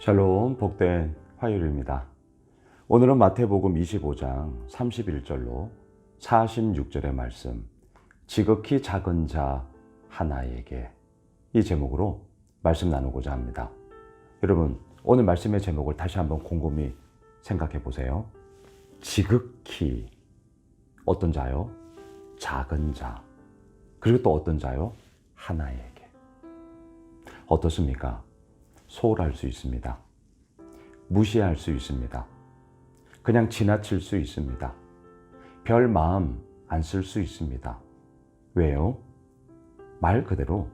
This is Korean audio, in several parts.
샬롬, 복된 화요일입니다. 오늘은 마태복음 25장 31절로 46절의 말씀, 지극히 작은 자 하나에게, 이 제목으로 말씀 나누고자 합니다. 여러분, 오늘 말씀의 제목을 다시 한번 곰곰이 생각해 보세요. 지극히, 어떤 자요? 작은 자. 그리고 또 어떤 자요? 하나에게. 어떻습니까? 소홀할 수 있습니다. 무시할 수 있습니다. 그냥 지나칠 수 있습니다. 별 마음 안 쓸 수 있습니다. 왜요? 말 그대로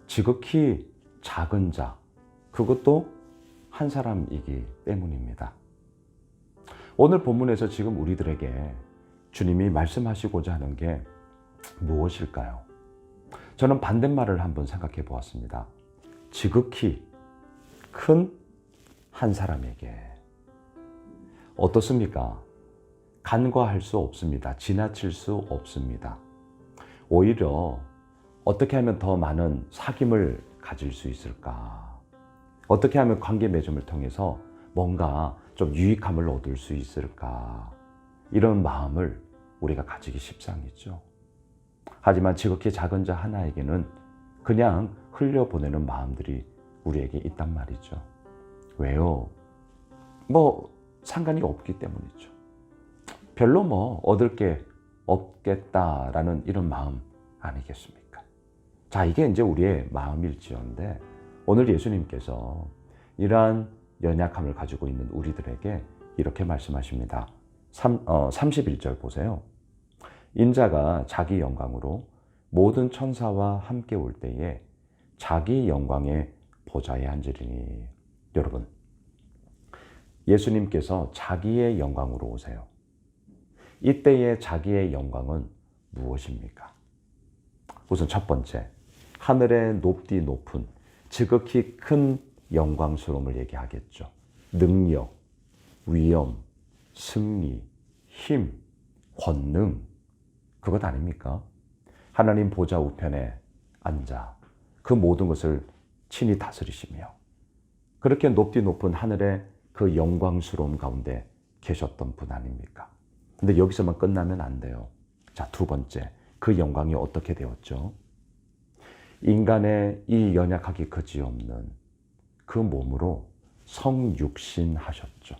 지극히 작은 자, 그것도 한 사람이기 때문입니다. 오늘 본문에서 지금 우리들에게 주님이 말씀하시고자 하는 게 무엇일까요? 저는 반대말을 한번 생각해 보았습니다. 지극히 큰 한 사람에게. 어떻습니까? 간과할 수 없습니다. 지나칠 수 없습니다. 오히려 어떻게 하면 더 많은 사귐을 가질 수 있을까? 어떻게 하면 관계 맺음을 통해서 뭔가 좀 유익함을 얻을 수 있을까? 이런 마음을 우리가 가지기 십상이죠. 하지만 지극히 작은 자 하나에게는 그냥 흘려보내는 마음들이 우리에게 있단 말이죠. 왜요? 상관이 없기 때문이죠. 별로 얻을 게 없겠다라는 이런 마음 아니겠습니까? 자, 이게 이제 우리의 마음일지언데, 오늘 예수님께서 이러한 연약함을 가지고 있는 우리들에게 이렇게 말씀하십니다. 31절 보세요. 인자가 자기 영광으로 모든 천사와 함께 올 때에 자기 영광의 보좌에 앉으리니. 여러분, 예수님께서 자기의 영광으로 오세요. 이때의 자기의 영광은 무엇입니까? 우선 첫 번째, 하늘의 높디 높은 지극히 큰 영광스러움을 얘기하겠죠. 능력, 위엄, 승리, 힘, 권능, 그것 아닙니까? 하나님 보좌 우편에 앉아 그 모든 것을 친히 다스리시며, 그렇게 높디 높은 하늘의 그 영광스러움 가운데 계셨던 분 아닙니까? 근데 여기서만 끝나면 안 돼요. 자, 두 번째, 그 영광이 어떻게 되었죠? 인간의 이 연약하기 그지없는 그 몸으로 성육신 하셨죠.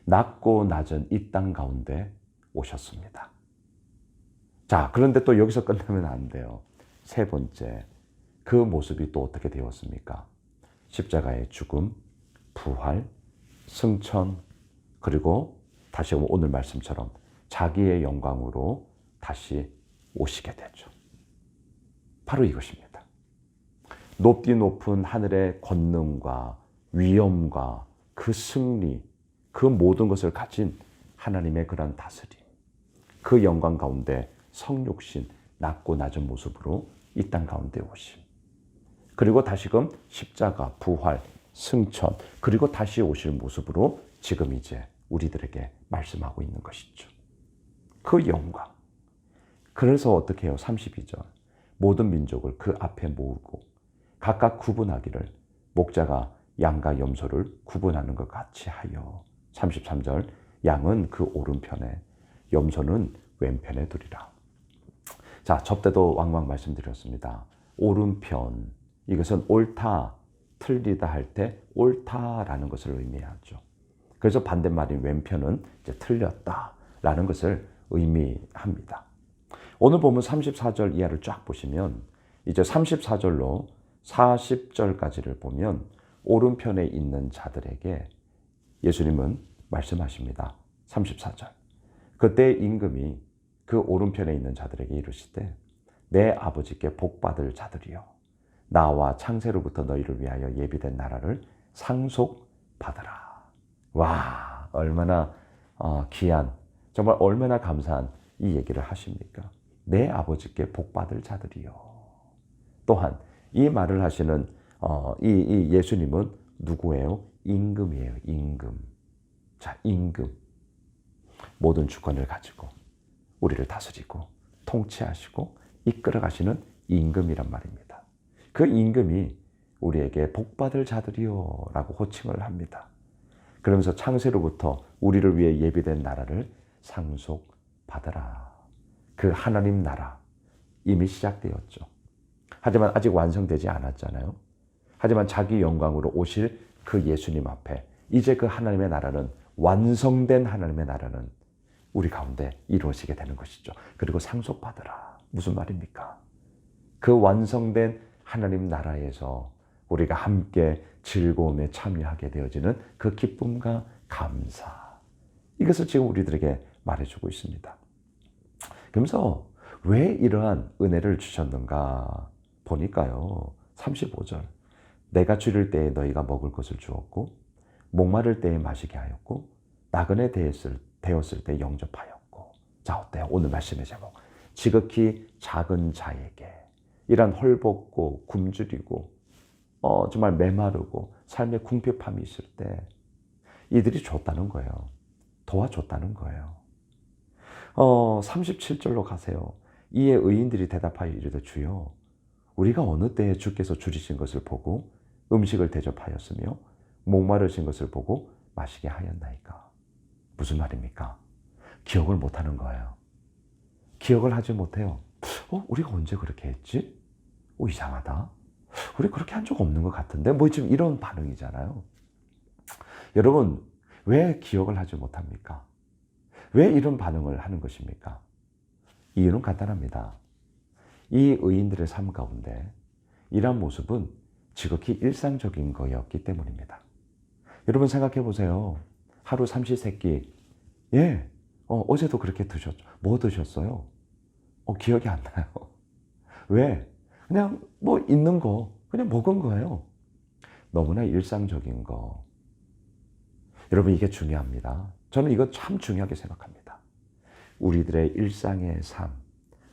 낮고 낮은 이 땅 가운데 오셨습니다. 자, 그런데 또 여기서 끝나면 안 돼요. 세 번째, 그 모습이 또 어떻게 되었습니까? 십자가의 죽음, 부활, 승천, 그리고 다시 오늘 말씀처럼 자기의 영광으로 다시 오시게 되죠. 바로 이것입니다. 높디 높은 하늘의 권능과 위엄과 그 승리, 그 모든 것을 가진 하나님의 그런 다스림, 그 영광 가운데 성육신, 낮고 낮은 모습으로 이 땅 가운데 오심, 그리고 다시금 십자가, 부활, 승천, 그리고 다시 오실 모습으로 지금 이제 우리들에게 말씀하고 있는 것이죠. 그 영광. 그래서 어떻게 해요? 32절. 모든 민족을 그 앞에 모으고 각각 구분하기를 목자가 양과 염소를 구분하는 것 같이 하여. 33절. 양은 그 오른편에, 염소는 왼편에 두리라. 자, 접대도 왕왕 말씀드렸습니다. 오른편, 이것은 옳다, 틀리다 할 때 옳다라는 것을 의미하죠. 그래서 반대말인 왼편은 이제 틀렸다라는 것을 의미합니다. 오늘 보면 34절 이하를 쫙 보시면 이제 34절로 40절까지를 보면 오른편에 있는 자들에게 예수님은 말씀하십니다. 34절. 그때 임금이 그 오른편에 있는 자들에게 이르시되 내 아버지께 복받을 자들이여, 나와 창세로부터 너희를 위하여 예비된 나라를 상속받으라. 와, 얼마나 귀한, 정말 얼마나 감사한 이 얘기를 하십니까? 내 아버지께 복받을 자들이요. 또한 이 말을 하시는 이 예수님은 누구예요? 임금이에요. 임금. 자, 임금. 모든 주권을 가지고 우리를 다스리고 통치하시고 이끌어 가시는 임금이란 말입니다. 그 임금이 우리에게 복받을 자들이요 라고 호칭을 합니다. 그러면서 창세로부터 우리를 위해 예비된 나라를 상속받으라. 그 하나님 나라 이미 시작되었죠. 하지만 아직 완성되지 않았잖아요. 하지만 자기 영광으로 오실 그 예수님 앞에 이제 그 하나님의 나라는 완성된 하나님의 나라는 우리 가운데 이루어지게 되는 것이죠. 그리고 상속받으라. 무슨 말입니까? 그 완성된 하나님 나라에서 우리가 함께 즐거움에 참여하게 되어지는 그 기쁨과 감사. 이것을 지금 우리들에게 말해주고 있습니다. 그러면서 왜 이러한 은혜를 주셨는가 보니까요. 35절. 내가 줄일 때에 너희가 먹을 것을 주었고 목마를 때에 마시게 하였고 나그네 되었을 때 영접하였고. 자, 어때요? 오늘 말씀의 제목. 지극히 작은 자에게 이런 헐벗고 굶주리고 정말 메마르고 삶의 궁핍함이 있을 때 이들이 줬다는 거예요. 도와줬다는 거예요. 37절로 가세요. 이에 의인들이 대답하여 이르되 주여 우리가 어느 때에 주께서 줄이신 것을 보고 음식을 대접하였으며 목마르신 것을 보고 마시게 하였나이까. 무슨 말입니까? 기억을 못하는 거예요. 기억을 하지 못해요. 우리가 언제 그렇게 했지? 이상하다. 우리 그렇게 한 적 없는 것 같은데? 지금 이런 반응이잖아요. 여러분, 왜 기억을 하지 못합니까? 왜 이런 반응을 하는 것입니까? 이유는 간단합니다. 이 의인들의 삶 가운데 이러한 모습은 지극히 일상적인 거였기 때문입니다. 여러분 생각해 보세요. 하루 삼시세끼, 어제도 그렇게 드셨죠. 뭐 드셨어요? 기억이 안 나요. 왜? 그냥 있는 거, 그냥 먹은 거예요. 너무나 일상적인 거. 여러분 이게 중요합니다. 저는 이거 참 중요하게 생각합니다. 우리들의 일상의 삶,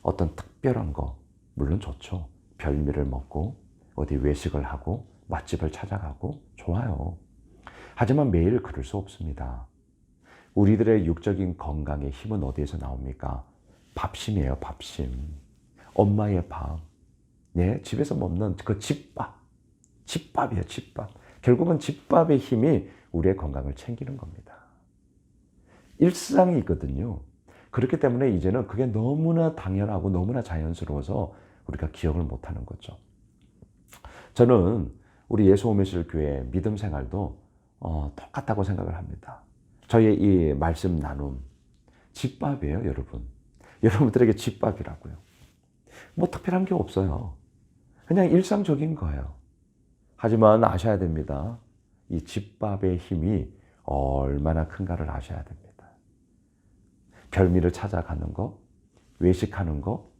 어떤 특별한 거, 물론 좋죠. 별미를 먹고 어디 외식을 하고 맛집을 찾아가고 좋아요. 하지만 매일 그럴 수 없습니다. 우리들의 육적인 건강의 힘은 어디에서 나옵니까? 밥심이에요, 밥심. 엄마의 밥. 집에서 먹는 그 집밥. 집밥이에요, 집밥. 결국은 집밥의 힘이 우리의 건강을 챙기는 겁니다. 일상이거든요. 그렇기 때문에 이제는 그게 너무나 당연하고 너무나 자연스러워서 우리가 기억을 못하는 거죠. 저는 우리 예수오메실 교회 믿음 생활도 똑같다고 생각을 합니다. 저희의 이 말씀 나눔, 집밥이에요, 여러분. 여러분들에게 집밥이라고요. 특별한 게 없어요. 그냥 일상적인 거예요. 하지만 아셔야 됩니다. 이 집밥의 힘이 얼마나 큰가를 아셔야 됩니다. 별미를 찾아가는 거, 외식하는 거,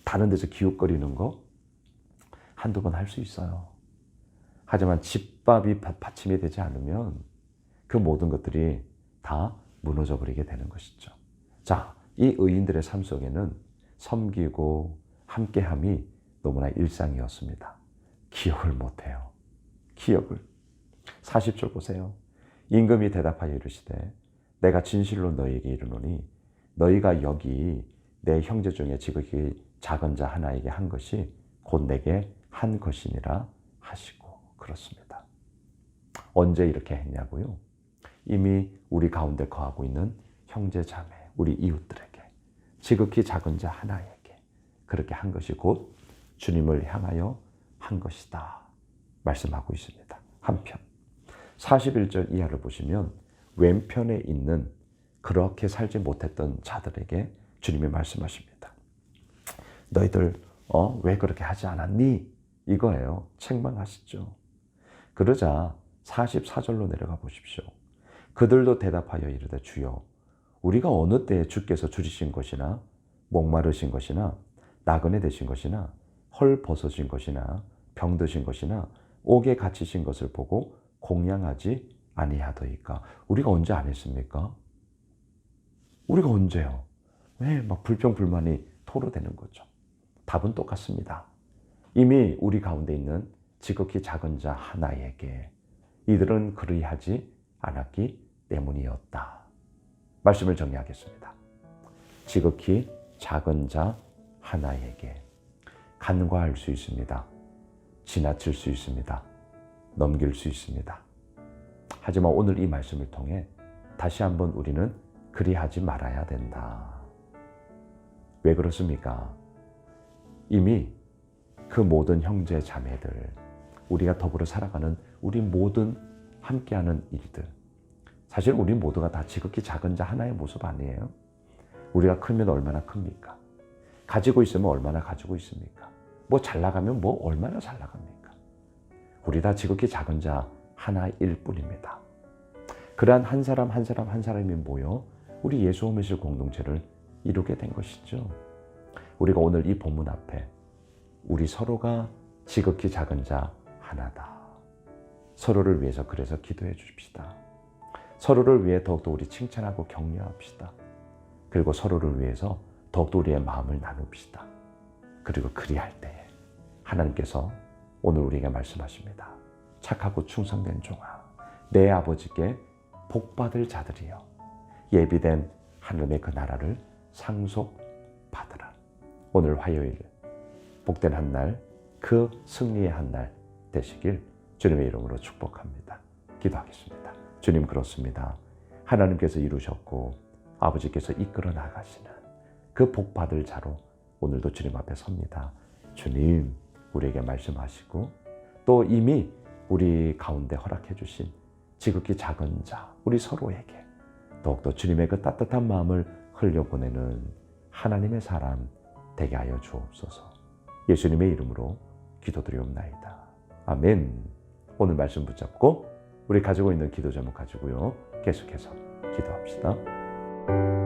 다른 데서 기웃거리는 거 한두 번 할 수 있어요. 하지만 집밥이 받침이 되지 않으면 그 모든 것들이 다 무너져 버리게 되는 것이죠. 자, 이 의인들의 삶 속에는 섬기고 함께함이 너무나 일상이었습니다. 기억을 못해요. 기억을. 40절 보세요. 임금이 대답하여 이르시되 내가 진실로 너희에게 이르노니 너희가 여기 내 형제 중에 지극히 작은 자 하나에게 한 것이 곧 내게 한 것이니라 하시고. 그렇습니다. 언제 이렇게 했냐고요? 이미 우리 가운데 거하고 있는 형제 자매, 우리 이웃들에게 지극히 작은 자 하나에게 그렇게 한 것이 곧 주님을 향하여 한 것이다 말씀하고 있습니다. 한편 41절 이하를 보시면 왼편에 있는 그렇게 살지 못했던 자들에게 주님이 말씀하십니다. 너희들 왜 그렇게 하지 않았니? 이거예요. 책망하시죠. 그러자 44절로 내려가 보십시오. 그들도 대답하여 이르되 주여 우리가 어느 때에 주께서 줄이신 것이나 목마르신 것이나 나그네 되신 것이나 헐 벗어진 것이나 병드신 것이나 옥에 갇히신 것을 보고 공양하지 아니하더이까. 우리가 언제 안 했습니까? 우리가 언제요? 왜 불평불만이 토로되는 거죠? 답은 똑같습니다. 이미 우리 가운데 있는 지극히 작은 자 하나에게 이들은 그리하지 않았기 때문이었다. 말씀을 정리하겠습니다. 지극히 작은 자 하나에게 간과할 수 있습니다. 지나칠 수 있습니다. 넘길 수 있습니다. 하지만 오늘 이 말씀을 통해 다시 한번 우리는 그리하지 말아야 된다. 왜 그렇습니까? 이미 그 모든 형제 자매들, 우리가 더불어 살아가는 우리 모든 함께하는 일들, 사실 우리 모두가 다 지극히 작은 자 하나의 모습 아니에요? 우리가 크면 얼마나 큽니까? 가지고 있으면 얼마나 가지고 있습니까? 뭐 잘 나가면 뭐 얼마나 잘 나갑니까? 우리 다 지극히 작은 자 하나일 뿐입니다. 그러한 한 사람 한 사람 한 사람이 모여 우리 예수 오미실 공동체를 이루게 된 것이죠. 우리가 오늘 이 본문 앞에 우리 서로가 지극히 작은 자 하나다. 서로를 위해서 그래서 기도해 주십시다. 서로를 위해 더욱더 우리 칭찬하고 격려합시다. 그리고 서로를 위해서 더욱더 우리의 마음을 나눕시다. 그리고 그리할 때에 하나님께서 오늘 우리에게 말씀하십니다. 착하고 충성된 종아, 내 아버지께 복받을 자들이여 예비된 하나님의 그 나라를 상속받으라. 오늘 화요일 복된 한 날, 그 승리의 한 날 되시길 주님의 이름으로 축복합니다. 기도하겠습니다. 주님, 그렇습니다. 하나님께서 이루셨고 아버지께서 이끌어 나가시는 그 복받을 자로 오늘도 주님 앞에 섭니다. 주님, 우리에게 말씀하시고 또 이미 우리 가운데 허락해 주신 지극히 작은 자, 우리 서로에게 더욱더 주님의 그 따뜻한 마음을 흘려보내는 하나님의 사람 되게 하여 주옵소서. 예수님의 이름으로 기도드리옵나이다. 아멘. 오늘 말씀 붙잡고 우리 가지고 있는 기도 제목 가지고요, 계속해서 기도합시다.